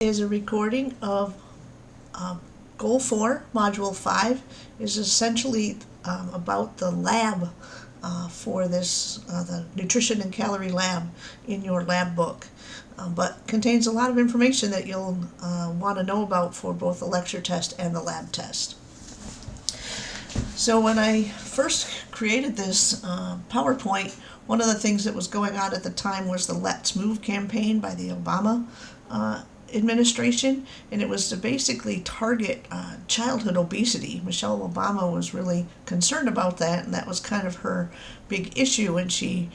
Is a recording of Goal 4, Module 5, is essentially about the lab for this, the Nutrition and Calorie Lab in your lab book, but contains a lot of information that you'll want to know about for both the lecture test and the lab test. So when I first created this PowerPoint, one of the things that was going on at the time was the Let's Move campaign by the Obama administration, and it was to basically target childhood obesity. Michelle Obama was really concerned about that, and that was kind of her big issue, and she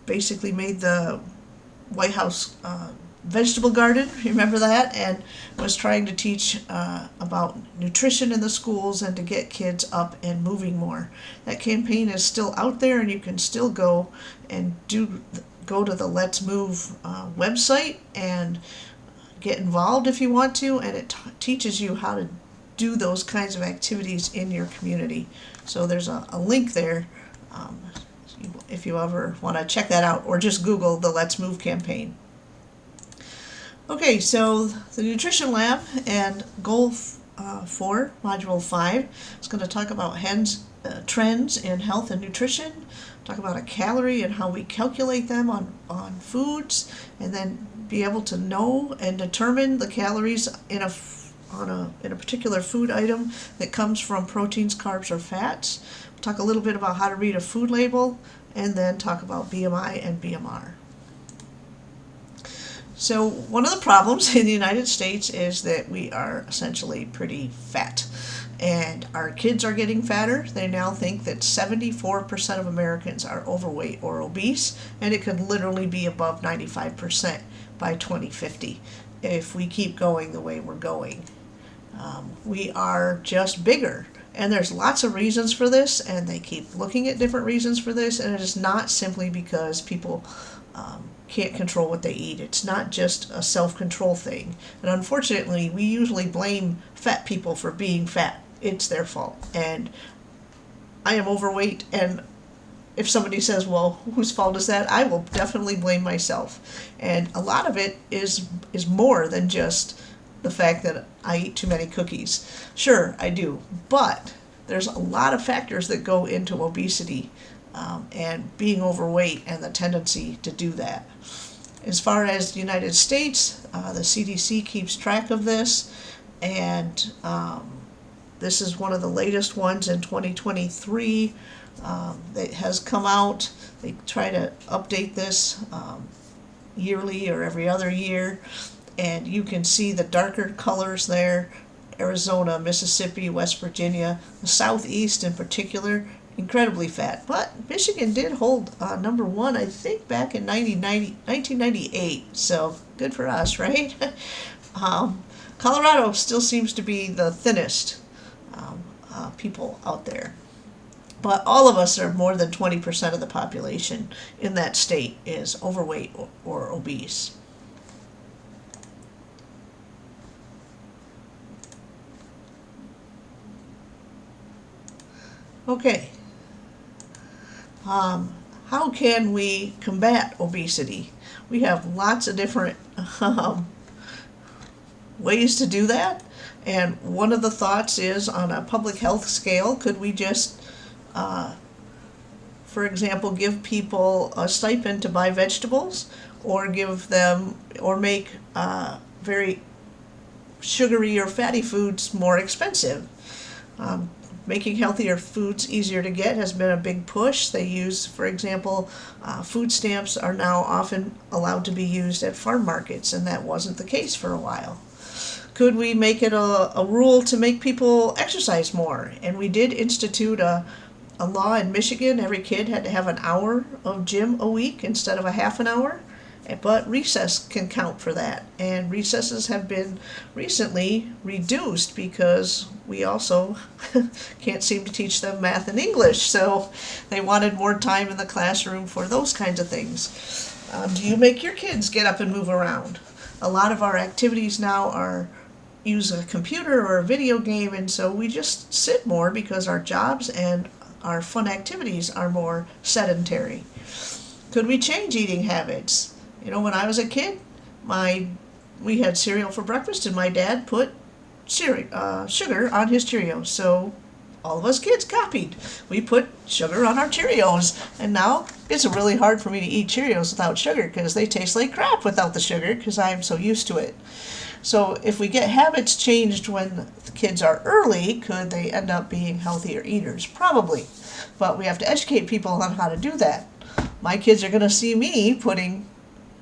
basically made the White House vegetable garden, remember that, and was trying to teach about nutrition in the schools and to get kids up and moving more. That campaign is still out there, and you can still go and go to the Let's Move website and get involved if you want to, and it teaches you how to do those kinds of activities in your community. So there's a link there if you ever want to check that out, or just Google the Let's Move campaign. Okay, so the Nutrition Lab and Goal 4, Module 5, is going to talk about trends in health and nutrition, talk about a calorie and how we calculate them on foods, and then be able to know and determine the calories in a particular food item that comes from proteins, carbs, or fats. We'll talk a little bit about how to read a food label, and then talk about BMI and BMR. So one of the problems in the United States is that we are essentially pretty fat, and our kids are getting fatter. They now think that 74% of Americans are overweight or obese, and it could literally be above 95% by 2050 if we keep going the way we're going. We are just bigger, and there's lots of reasons for this, and they keep looking at different reasons for this, and it is not simply because people can't control what they eat. It's not just a self-control thing, and unfortunately we usually blame fat people for being fat. It's their fault, and I am overweight, and if somebody says, well, whose fault is that? I will definitely blame myself. And a lot of it is more than just the fact that I eat too many cookies. Sure, I do. But there's a lot of factors that go into obesity and being overweight and the tendency to do that. As far as the United States, the CDC keeps track of this, and this is one of the latest ones in 2023 that has come out. They try to update this yearly or every other year, and you can see the darker colors there: Arizona, Mississippi, West Virginia, the Southeast in particular, incredibly fat. But Michigan did hold number one, I think, back in 1998, so good for us, right? Colorado still seems to be the thinnest people out there. But all of us, are more than 20% of the population in that state is overweight or obese. Okay. How can we combat obesity? We have lots of different ways to do that. And one of the thoughts is, on a public health scale, could we just for example, give people a stipend to buy vegetables, or give them, or make very sugary or fatty foods more expensive. Making healthier foods easier to get has been a big push. They use, for example, food stamps are now often allowed to be used at farm markets, and that wasn't the case for a while. Could we make it a rule to make people exercise more? And we did institute a law in Michigan. Every kid had to have an hour of gym a week instead of a half an hour, but recess can count for that. And recesses have been recently reduced because we also can't seem to teach them math and English, so they wanted more time in the classroom for those kinds of things. Do you make your kids get up and move around? A lot of our activities now use a computer or a video game, and so we just sit more because our jobs and our fun activities are more sedentary. Could we change eating habits? When I was a kid, my we had cereal for breakfast, and my dad put sugar on his Cheerios. So all of us kids copied. We put sugar on our Cheerios, and now it's really hard for me to eat Cheerios without sugar because they taste like crap without the sugar because I'm so used to it. So if we get habits changed when the kids are early, could they end up being healthier eaters? Probably. But we have to educate people on how to do that. My kids are going to see me putting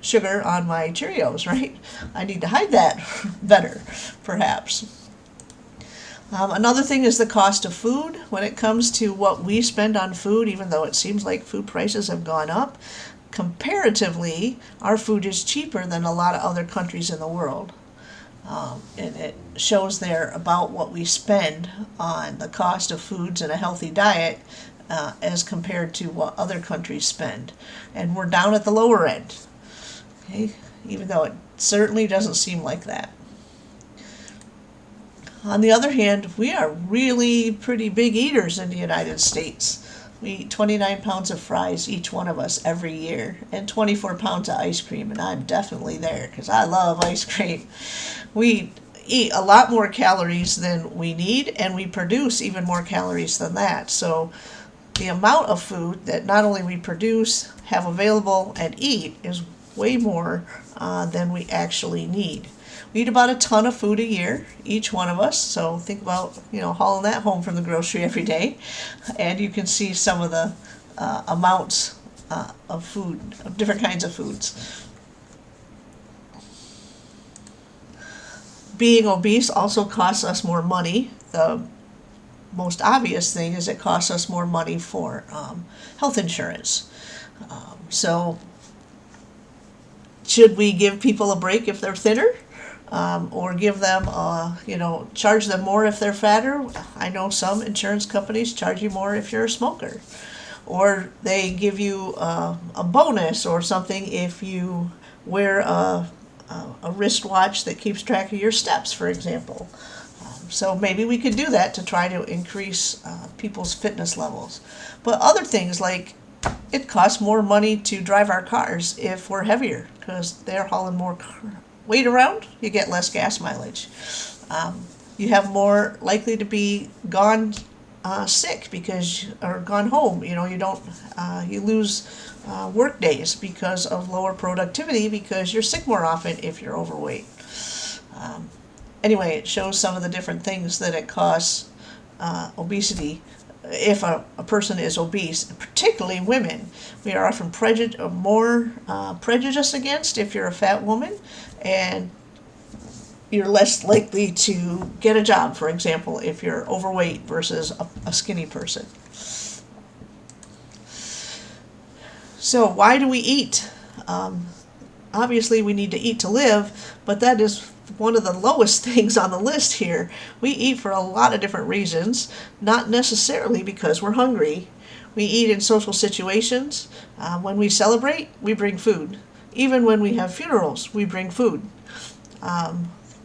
sugar on my Cheerios, right? I need to hide that better, perhaps. Another thing is the cost of food. When it comes to what we spend on food, even though it seems like food prices have gone up, comparatively, our food is cheaper than a lot of other countries in the world. And it shows there about what we spend on the cost of foods and a healthy diet as compared to what other countries spend. And we're down at the lower end, okay? Even though it certainly doesn't seem like that. On the other hand, we are really pretty big eaters in the United States. We eat 29 pounds of fries, each one of us, every year, and 24 pounds of ice cream, and I'm definitely there because I love ice cream. We eat a lot more calories than we need, and we produce even more calories than that. So the amount of food that not only we produce, have available, and eat is way more than we actually need. We eat about a ton of food a year, each one of us. So think about, hauling that home from the grocery every day. And you can see some of the amounts of food, of different kinds of foods. Being obese also costs us more money. The most obvious thing is it costs us more money for health insurance. So should we give people a break if they're thinner? Or give them, charge them more if they're fatter? I know some insurance companies charge you more if you're a smoker. Or they give you a bonus or something if you wear a wristwatch that keeps track of your steps, for example. So maybe we could do that to try to increase people's fitness levels. But other things like it costs more money to drive our cars if we're heavier because they're hauling more weight around, you get less gas mileage. You have more likely to be gone sick or gone home. You lose work days because of lower productivity because you're sick more often if you're overweight. Anyway, it shows some of the different things that it costs obesity. If a person is obese, particularly women, we are often more prejudiced against if you're a fat woman, and you're less likely to get a job, for example, if you're overweight versus a skinny person. So why do we eat? Obviously, we need to eat to live, but that is one of the lowest things on the list here. We eat for a lot of different reasons, not necessarily because we're hungry. We eat in social situations. When we celebrate, we bring food. Even when we have funerals, we bring food.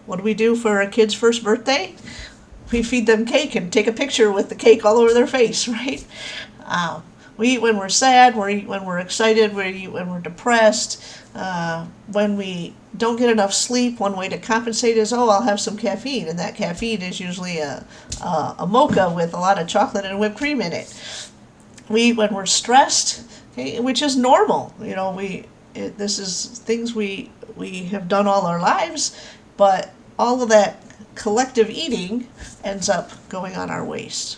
What do we do for a kid's first birthday? We feed them cake and take a picture with the cake all over their face, right? We eat when we're sad, we eat when we're excited, we eat when we're depressed. When we don't get enough sleep, one way to compensate is, I'll have some caffeine. And that caffeine is usually a mocha with a lot of chocolate and whipped cream in it. We eat when we're stressed, okay, which is normal. This is things we have done all our lives, but all of that collective eating ends up going on our waist.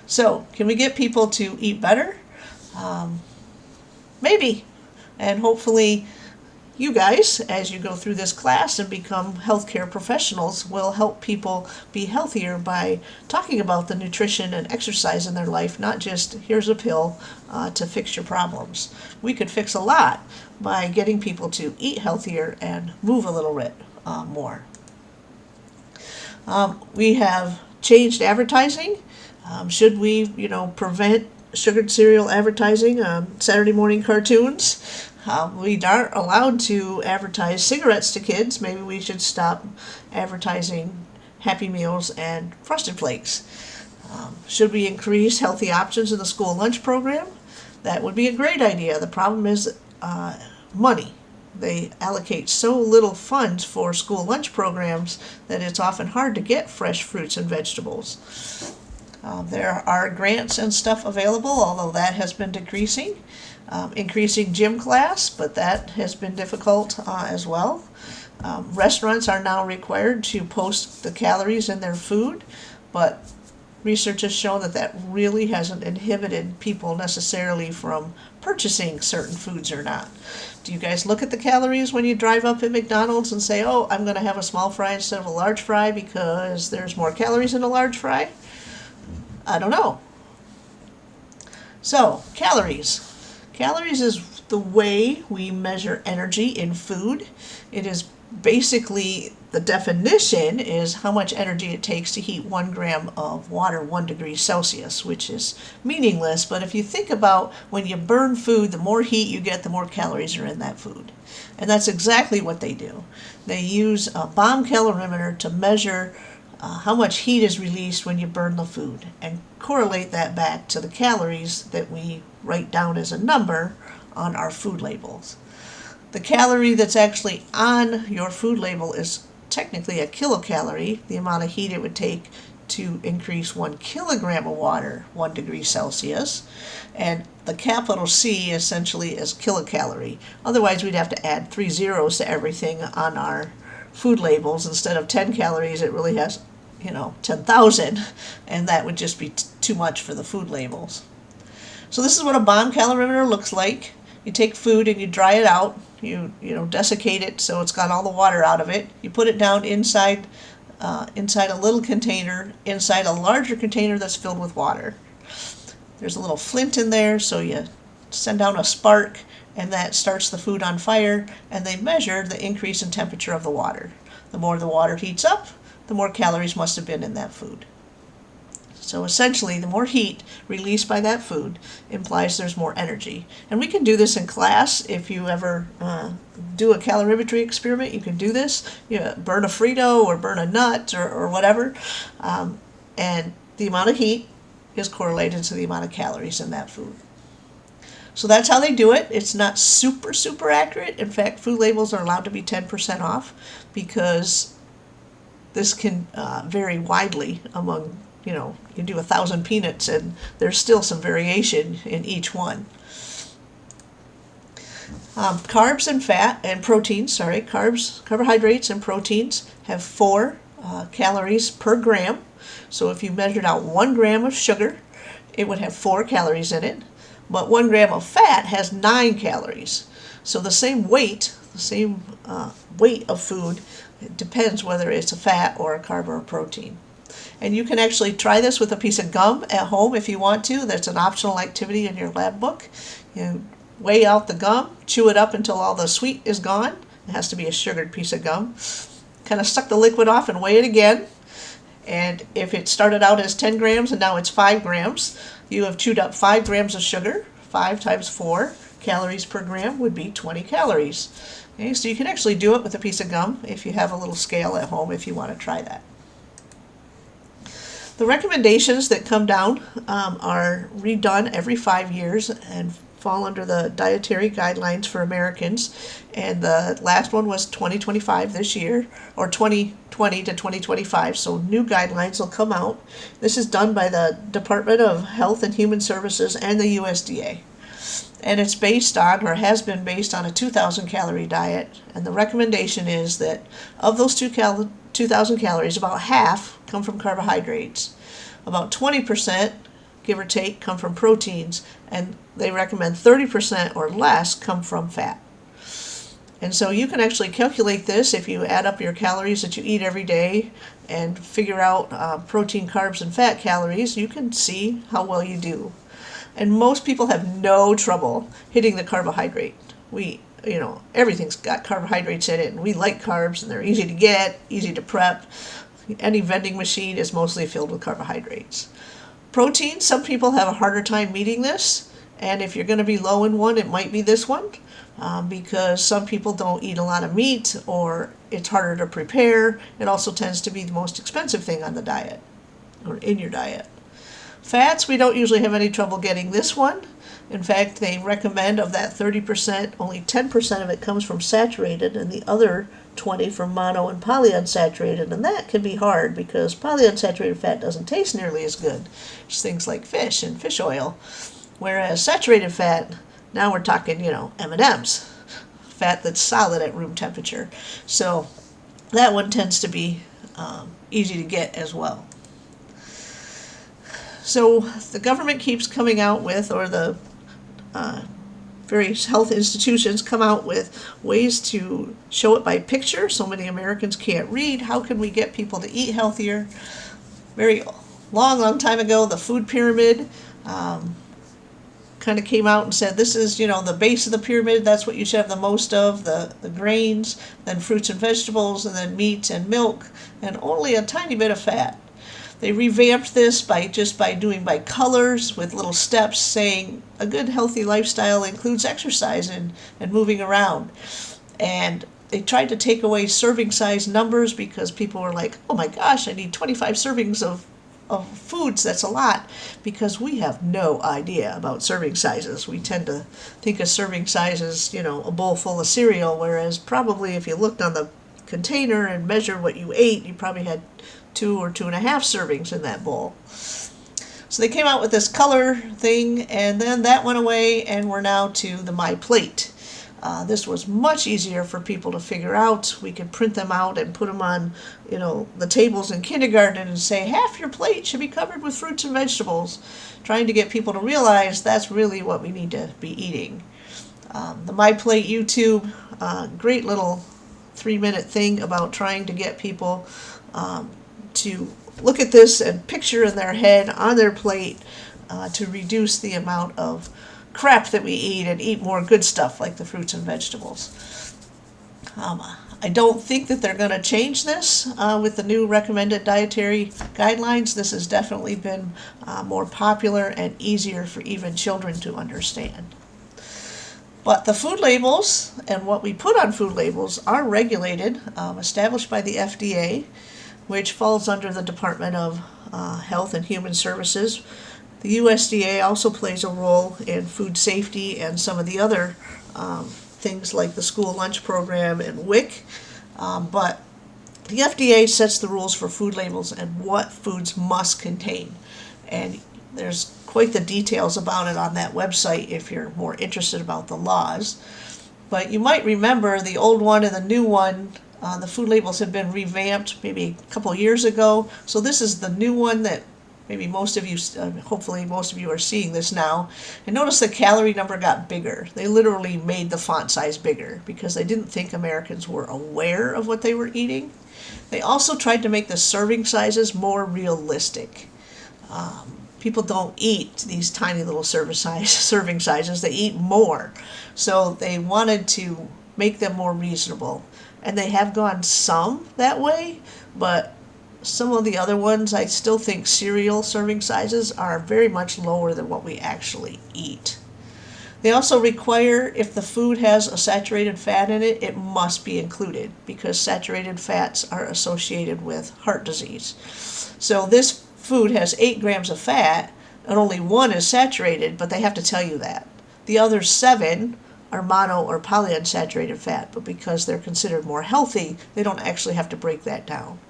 So, can we get people to eat better? Maybe. And hopefully you guys, as you go through this class and become healthcare professionals, will help people be healthier by talking about the nutrition and exercise in their life, not just here's a pill to fix your problems. We could fix a lot by getting people to eat healthier and move a little bit more. We have changed advertising. Should we, prevent sugared cereal advertising on Saturday morning cartoons? We aren't allowed to advertise cigarettes to kids. Maybe we should stop advertising Happy Meals and Frosted Flakes. Should we increase healthy options in the school lunch program? That would be a great idea. The problem is money. they allocate so little funds for school lunch programs that it's often hard to get fresh fruits and vegetables. There are grants and stuff available, although that has been decreasing. Increasing gym class, but that has been difficult as well. Restaurants are now required to post the calories in their food, but research has shown that that really hasn't inhibited people necessarily from purchasing certain foods or not. Do you guys look at the calories when you drive up at McDonald's and say, oh, I'm going to have a small fry instead of a large fry because there's more calories in a large fry? I don't know. So, calories. Calories is the way we measure energy in food. It is basically, the definition is how much energy it takes to heat 1 gram of water 1 degree Celsius, which is meaningless, but if you think about when you burn food, the more heat you get, the more calories are in that food. And that's exactly what they do. They use a bomb calorimeter to measure how much heat is released when you burn the food and correlate that back to the calories that we write down as a number on our food labels. The calorie that's actually on your food label is technically a kilocalorie, the amount of heat it would take to increase 1 kilogram of water 1 degree Celsius, and the capital C essentially is kilocalorie. Otherwise we'd have to add 3 zeros to everything on our food labels. Instead of 10 calories, it really has 10,000, and that would just be too much for the food labels. So this is what a bomb calorimeter looks like. You take food and you dry it out. You desiccate it so it's got all the water out of it. You put it down inside a little container, inside a larger container that's filled with water. There's a little flint in there, so you send down a spark, and that starts the food on fire, and they measure the increase in temperature of the water. The more the water heats up, the more calories must have been in that food. So essentially, the more heat released by that food implies there's more energy. And we can do this in class. If you ever do a calorimetry experiment, you can do this. You burn a Frito or burn a nut or whatever, and the amount of heat is correlated to the amount of calories in that food. So that's how they do it. It's not super, super accurate. In fact, food labels are allowed to be 10% off because this can vary widely among, you do 1,000 peanuts and there's still some variation in each one. Carbs and fat and proteins, carbohydrates and proteins have 4 calories per gram. So if you measured out 1 gram of sugar, it would have 4 calories in it. But 1 gram of fat has 9 calories. So the same weight of food, it depends whether it's a fat or a carb or a protein. And you can actually try this with a piece of gum at home if you want to. That's an optional activity in your lab book. You weigh out the gum, chew it up until all the sweet is gone. It has to be a sugared piece of gum. Kind of suck the liquid off and weigh it again. And if it started out as 10 grams and now it's 5 grams, you have chewed up 5 grams of sugar. 5 times 4 calories per gram would be 20 calories. Okay, so you can actually do it with a piece of gum if you have a little scale at home if you want to try that. The recommendations that come down are redone every 5 years and fall under the dietary guidelines for Americans. And the last one was 2025 this year, or 2020 to 2025, so new guidelines will come out. This is done by the Department of Health and Human Services and the USDA. And it's based on, or has been based on, a 2,000 calorie diet. And the recommendation is that of those 2,000 calories, about half come from carbohydrates. About 20%, give or take, come from proteins. And they recommend 30% or less come from fat. And so you can actually calculate this if you add up your calories that you eat every day and figure out protein, carbs, and fat calories. You can see how well you do. And most people have no trouble hitting the carbohydrate. Everything's got carbohydrates in it, and we like carbs, and they're easy to get, easy to prep. Any vending machine is mostly filled with carbohydrates. Protein, some people have a harder time meeting this, and if you're going to be low in one, it might be this one, because some people don't eat a lot of meat, or it's harder to prepare. It also tends to be the most expensive thing on the diet, or in your diet. Fats, we don't usually have any trouble getting this one. In fact, they recommend of that 30%, only 10% of it comes from saturated and the other 20 from mono and polyunsaturated. And that can be hard because polyunsaturated fat doesn't taste nearly as good as things like fish and fish oil. Whereas saturated fat, now we're talking, M&Ms, fat that's solid at room temperature. So that one tends to be easy to get as well. So the government keeps coming out with, or the various health institutions come out with ways to show it by picture. So many Americans can't read. How can we get people to eat healthier? Very long time ago, the food pyramid kind of came out and said, this is, the base of the pyramid. That's what you should have the most of, the grains, then fruits and vegetables, and then meat and milk, and only a tiny bit of fat. They revamped this by doing by colors with little steps saying a good healthy lifestyle includes exercise and moving around. And they tried to take away serving size numbers because people were like, oh my gosh, I need 25 servings of foods. That's a lot, because we have no idea about serving sizes. We tend to think of serving size as, a bowl full of cereal, whereas probably if you looked on the container and measured what you ate, you probably had 2 or 2.5 servings in that bowl. So they came out with this color thing, and then that went away, and we're now to the My Plate. This was much easier for people to figure out. We could print them out and put them on, the tables in kindergarten and say, half your plate should be covered with fruits and vegetables, trying to get people to realize that's really what we need to be eating. The My Plate YouTube, great little 3-minute thing about trying to get people to look at this and picture in their head on their plate to reduce the amount of crap that we eat and eat more good stuff like the fruits and vegetables. I don't think that they're going to change this with the new recommended dietary guidelines. This has definitely been more popular and easier for even children to understand. But the food labels and what we put on food labels are regulated, established by the FDA, which falls under the Department of Health and Human Services. The USDA also plays a role in food safety and some of the other things like the school lunch program and WIC. But the FDA sets the rules for food labels and what foods must contain. And there's quite the details about it on that website if you're more interested about the laws. But you might remember the old one and the new one. The food labels have been revamped maybe a couple years ago. So this is the new one that maybe most of you, hopefully most of you are seeing this now. And notice the calorie number got bigger. They literally made the font size bigger because they didn't think Americans were aware of what they were eating. They also tried to make the serving sizes more realistic. People don't eat these tiny little serving sizes. They eat more. So they wanted to make them more reasonable. And they have gone some that way, but some of the other ones, I still think cereal serving sizes are very much lower than what we actually eat. They also require, if the food has a saturated fat in it, it must be included because saturated fats are associated with heart disease. So this food has 8 grams of fat and only 1 is saturated, but they have to tell you that. The other 7 are mono or polyunsaturated fat, but because they're considered more healthy, they don't actually have to break that down.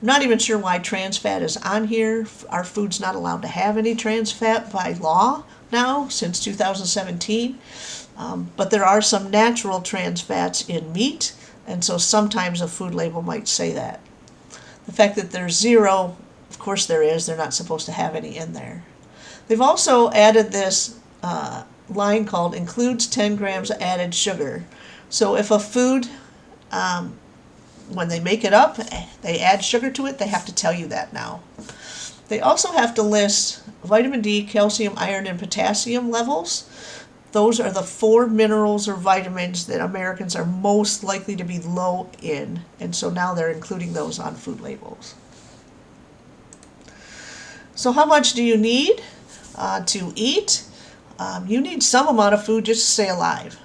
I'm not even sure why trans fat is on here. Our food's not allowed to have any trans fat by law now since 2017, but there are some natural trans fats in meat, and so sometimes a food label might say that. The fact that there's 0, of course there is, they're not supposed to have any in there. They've also added this line called includes 10 grams of added sugar. So if a food, when they make it up, they add sugar to it, they have to tell you that now. They also have to list vitamin D, calcium, iron, and potassium levels. Those are the 4 minerals or vitamins that Americans are most likely to be low in, and so now they're including those on food labels. So how much do you need to eat? You need some amount of food just to stay alive.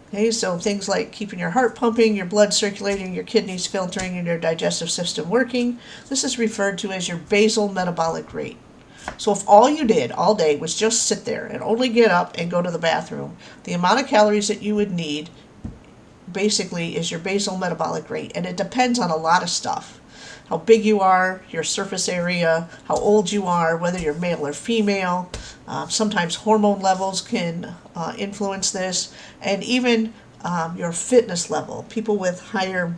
Okay, so things like keeping your heart pumping, your blood circulating, your kidneys filtering, and your digestive system working. This is referred to as your basal metabolic rate. So if all you did all day was just sit there and only get up and go to the bathroom, the amount of calories that you would need basically is your basal metabolic rate. And it depends on a lot of stuff. How big you are, your surface area, how old you are, whether you're male or female. Sometimes hormone levels can influence this, and even your fitness level. People with higher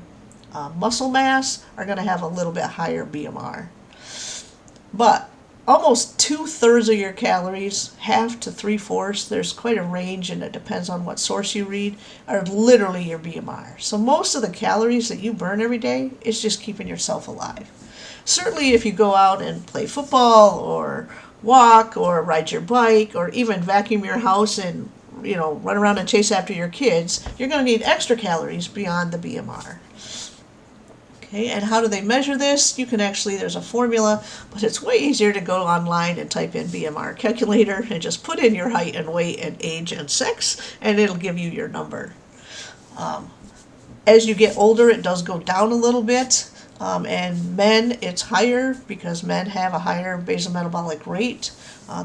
muscle mass are going to have a little bit higher BMR. But almost 2/3 of your calories, half to 3/4, there's quite a range and it depends on what source you read, are literally your BMR. So most of the calories that you burn every day is just keeping yourself alive. Certainly if you go out and play football or walk or ride your bike or even vacuum your house and run around and chase after your kids, you're going to need extra calories beyond the BMR. Okay, and how do they measure this? You can actually, there's a formula, but it's way easier to go online and type in BMR calculator and just put in your height and weight and age and sex, and it'll give you your number. As you get older, it does go down a little bit, and men, it's higher because men have a higher basal metabolic rate.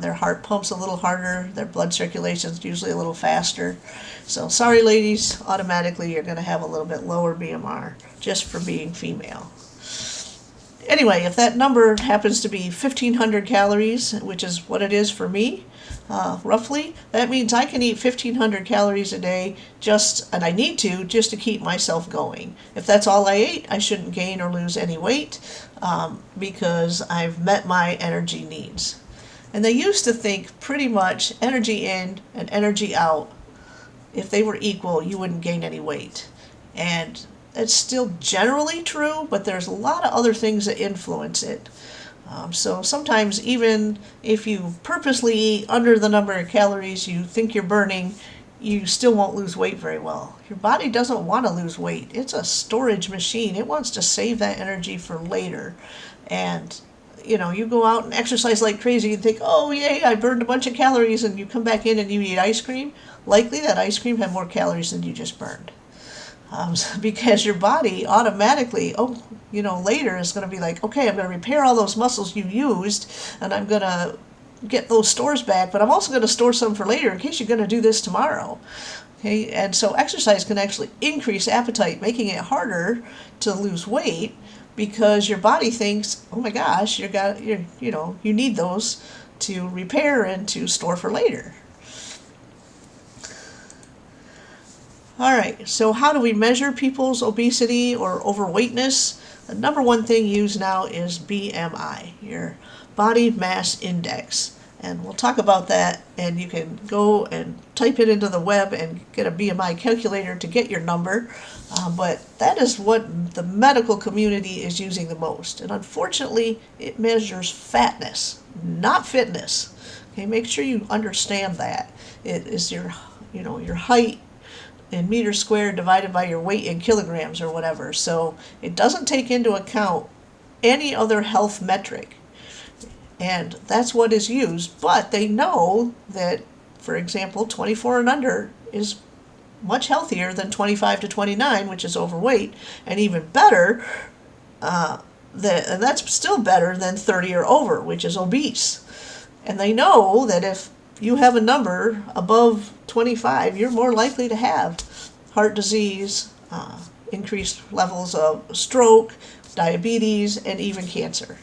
Their heart pumps a little harder, their blood circulation is usually a little faster. So sorry ladies, automatically you're going to have a little bit lower BMR just for being female. Anyway, if that number happens to be 1,500 calories, which is what it is for me, roughly, that means I can eat 1,500 calories a day and I need to, just to keep myself going. If that's all I ate, I shouldn't gain or lose any weight because I've met my energy needs. And they used to think pretty much energy in and energy out, if they were equal, you wouldn't gain any weight. And it's still generally true, but there's a lot of other things that influence it. So sometimes even if you purposely eat under the number of calories you think you're burning, you still won't lose weight very well. Your body doesn't want to lose weight. It's a storage machine. It wants to save that energy for later. And you go out and exercise like crazy and think, oh yay, I burned a bunch of calories, and you come back in and you eat ice cream. Likely that ice cream had more calories than you just burned. Because your body automatically, later is going to be like, okay, I'm going to repair all those muscles you used, and I'm going to get those stores back, but I'm also going to store some for later in case you're going to do this tomorrow. Okay, and so exercise can actually increase appetite, making it harder to lose weight because your body thinks, oh my gosh, you need those to repair and to store for later. All right, so how do we measure people's obesity or overweightness? The number one thing used now is BMI, your body mass index. And we'll talk about that, and you can go and type it into the web and get a BMI calculator to get your number. But that is what the medical community is using the most. And unfortunately, it measures fatness, not fitness. Okay, make sure you understand that. It is your height in meters squared divided by your weight in kilograms or whatever. So it doesn't take into account any other health metric. And that's what is used. But they know that, for example, 24 and under is much healthier than 25 to 29, which is overweight, and even better, and that's still better than 30 or over, which is obese. And they know that if you have a number above 25, you're more likely to have heart disease, increased levels of stroke, diabetes, and even cancer.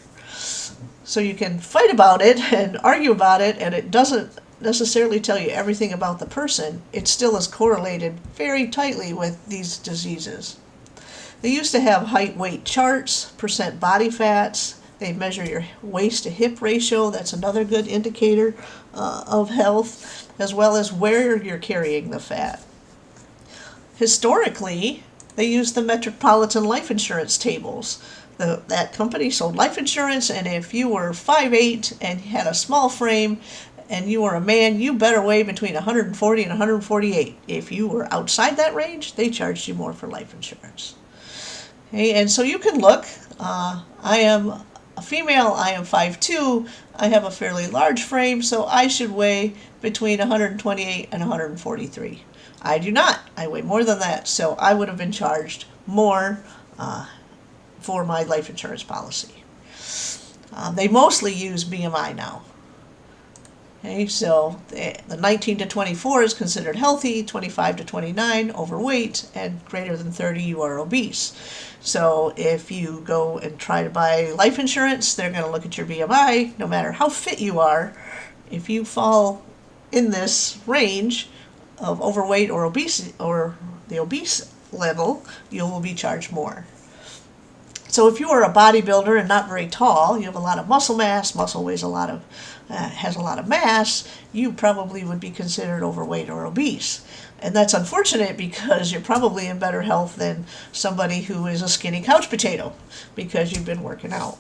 So you can fight about it and argue about it, and it doesn't necessarily tell you everything about the person. It still is correlated very tightly with these diseases. They used to have height weight charts, percent body fats. They measure your waist to hip ratio. That's another good indicator of health, as well as where you're carrying the fat. Historically, they used the Metropolitan Life Insurance tables. That company sold life insurance, and if you were 5'8" and had a small frame and you were a man, you better weigh between 140 and 148. If you were outside that range, they charged you more for life insurance. Okay, and so you can look. I am a female, I am 5'2", I have a fairly large frame, so I should weigh between 128 and 143. I do not. I weigh more than that, so I would have been charged more for my life insurance policy. They mostly use BMI now. Okay, so the 19 to 24 is considered healthy, 25 to 29 overweight, and greater than 30 you are obese. So if you go and try to buy life insurance, they're going to look at your BMI. No matter how fit you are, if you fall in this range of overweight or obesity or the obese level, you will be charged more. So if you are a bodybuilder and not very tall, you have a lot of muscle mass, muscle weighs a lot of, has a lot of mass, you probably would be considered overweight or obese. And that's unfortunate because you're probably in better health than somebody who is a skinny couch potato because you've been working out.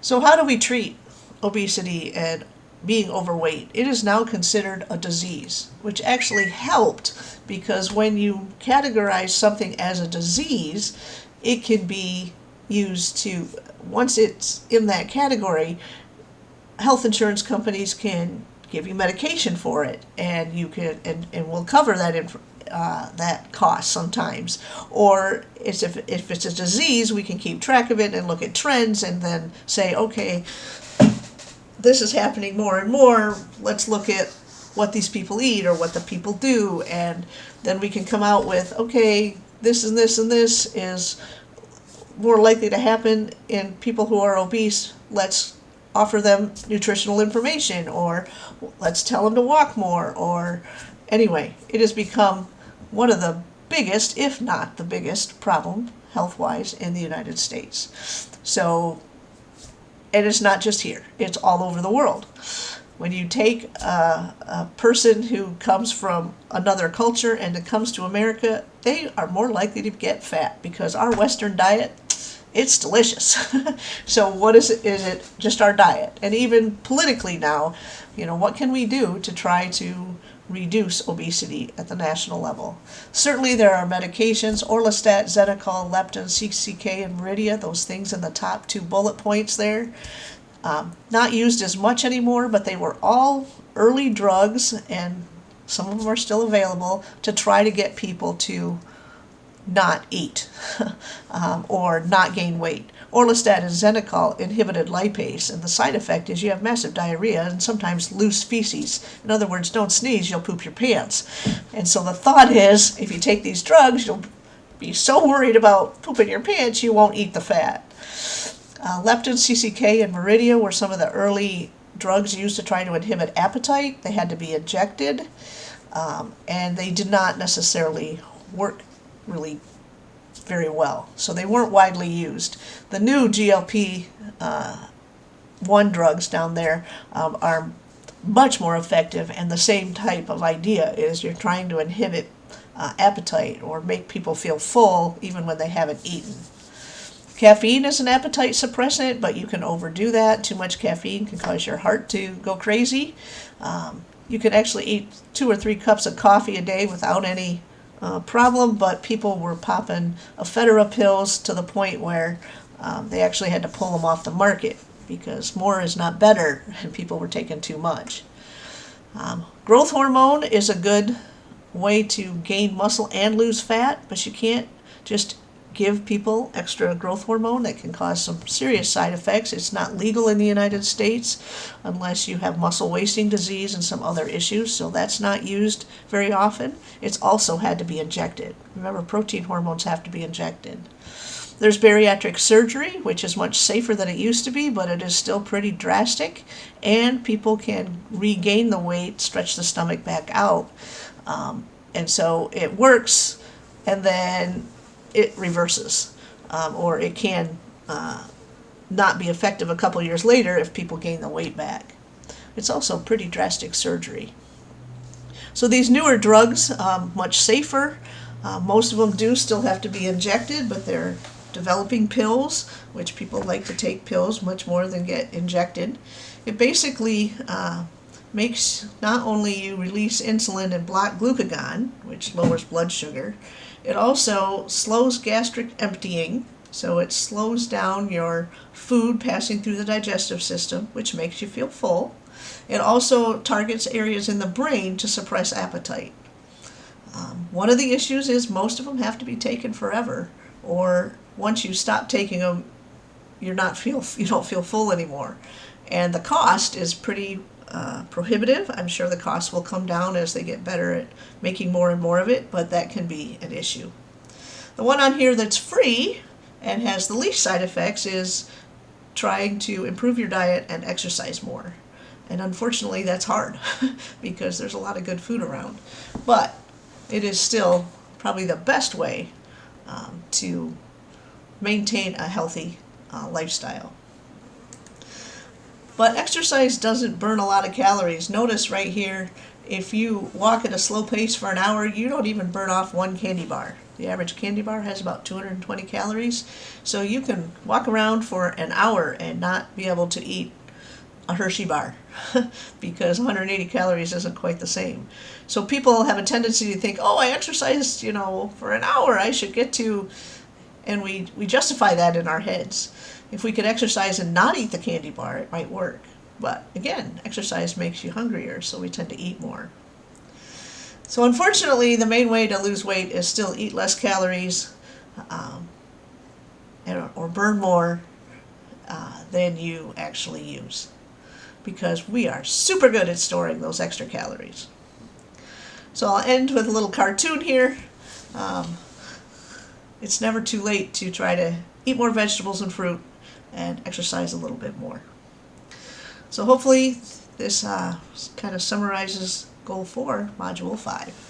So how do we treat obesity and being overweight? It is now considered a disease, which actually helped because when you categorize something as a disease, it can be used to, once it's in that category, health insurance companies can give you medication for it, and you can and will cover that cost sometimes. Or it's if it's a disease, we can keep track of it and look at trends and then say, okay, this is happening more and more. Let's look at what these people eat or what the people do, and then we can come out with, okay, this and this and this is more likely to happen in people who are obese. Let's offer them nutritional information, or let's tell them to walk more, or anyway, it has become one of the biggest, if not the biggest, problem health-wise in the United States. So, and it's not just here, it's all over the world. When you take a person who comes from another culture and it comes to America, they are more likely to get fat because our Western diet, it's delicious. So what is it? Is it just our diet? And even politically now, what can we do to try to reduce obesity at the national level? Certainly there are medications, orlistat, Xenocol, leptin, CCK, and Meridia, those things in the top 2 bullet points there. Not used as much anymore, but they were all early drugs, and some of them are still available to try to get people to not eat or not gain weight. Orlistat and Xenocol inhibited lipase, and the side effect is you have massive diarrhea and sometimes loose feces. In other words, don't sneeze, you'll poop your pants. And so the thought is, if you take these drugs, you'll be so worried about pooping your pants, you won't eat the fat. Leptin, CCK, and Meridia were some of the early drugs used to try to inhibit appetite. They had to be injected, and they did not necessarily work really very well. So they weren't widely used. The new GLP-1 drugs down there are much more effective, and the same type of idea is you're trying to inhibit appetite or make people feel full even when they haven't eaten. Caffeine is an appetite suppressant, but you can overdo that. Too much caffeine can cause your heart to go crazy. You can actually eat 2 or 3 cups of coffee a day without any problem, but people were popping ephedra pills to the point where they actually had to pull them off the market because more is not better, and people were taking too much. Growth hormone is a good way to gain muscle and lose fat, but you can't just give people extra growth hormone. That can cause some serious side effects. It's not legal in the United States unless you have muscle wasting disease and some other issues, so that's not used very often. It's also had to be injected. Remember, protein hormones have to be injected. There's bariatric surgery, which is much safer than it used to be, but it is still pretty drastic, and people can regain the weight, stretch the stomach back out, and so it works, and then it reverses, or it can not be effective a couple years later if people gain the weight back. It's also pretty drastic surgery. So these newer drugs, much safer. Most of them do still have to be injected, but they're developing pills, which people like to take pills much more than get injected. It basically makes not only you release insulin and block glucagon, which lowers blood sugar, it also slows gastric emptying, so it slows down your food passing through the digestive system, which makes you feel full. It also targets areas in the brain to suppress appetite. One of the issues is most of them have to be taken forever, or once you stop taking them, you don't feel full anymore. And the cost is pretty prohibitive. I'm sure the cost will come down as they get better at making more and more of it, but that can be an issue. The one on here that's free and has the least side effects is trying to improve your diet and exercise more. And unfortunately, that's hard because there's a lot of good food around. But it is still probably the best way to maintain a healthy lifestyle. But exercise doesn't burn a lot of calories. Notice right here, if you walk at a slow pace for an hour, you don't even burn off one candy bar. The average candy bar has about 220 calories. So you can walk around for an hour and not be able to eat a Hershey bar because 180 calories isn't quite the same. So people have a tendency to think, oh, I exercised, for an hour, I should get to, and we justify that in our heads. If we could exercise and not eat the candy bar, it might work. But again, exercise makes you hungrier, so we tend to eat more. So unfortunately, the main way to lose weight is still eat less calories or burn more than you actually use, because we are super good at storing those extra calories. So I'll end with a little cartoon here. It's never too late to try to eat more vegetables and fruit and exercise a little bit more. So hopefully this kind of summarizes Goal 4, Module 5.